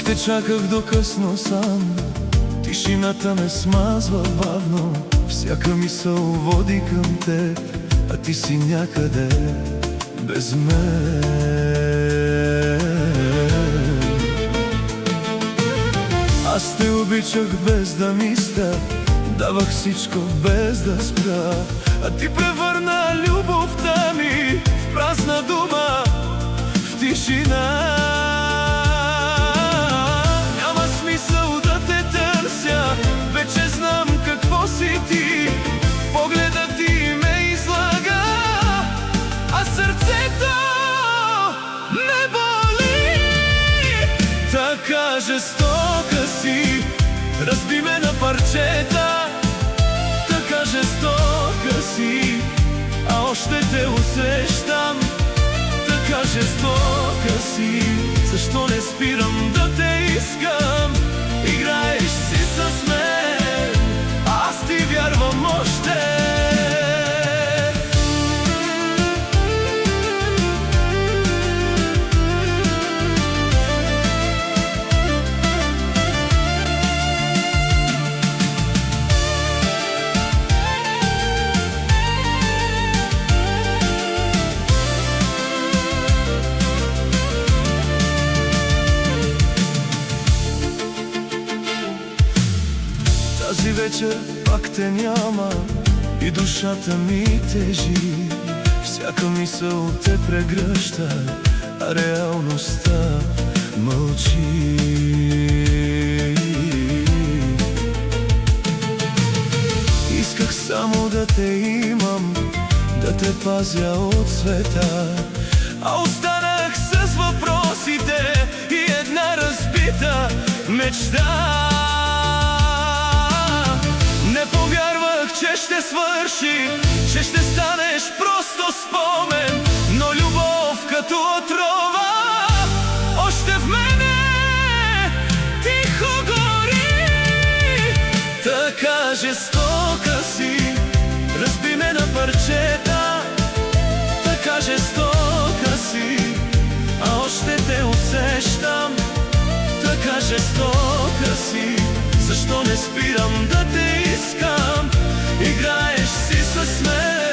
Още чаках до късно сам, тишината ме смазва бавно, всяка мисъл води към теб, а ти си някъде без мен. Аз те обичах без да мисля, давах всичко без да спра, а ти превърна любовта ми в празна дума, в тишина. Няма смисъл да те търся, вече знам какво си ти. Погледът ти ме излага, а сърцето ме боли. Така жестока си, разби ме на парчета. Така жестока си, а още те усещам. Така жестока си, защо не спирам да те искам? Играеш си с мен, а аз ти вярвам още. Тази вечер пак те няма и душата ми тежи. Всяка мисъл те прегръща, а реалността мълчи. Исках само да те имам, да те пазя от света, а останах с въпросите и една разбита мечта. Не повярвах, че ще свърши, че ще станеш просто спомен, но любов като отрова още в мене тихо гори. Така жестока си, разби ме на парчета. Така жестока си, а още те усещам. Така жестока си, защо не спирам да те искам? Играеш си с мен.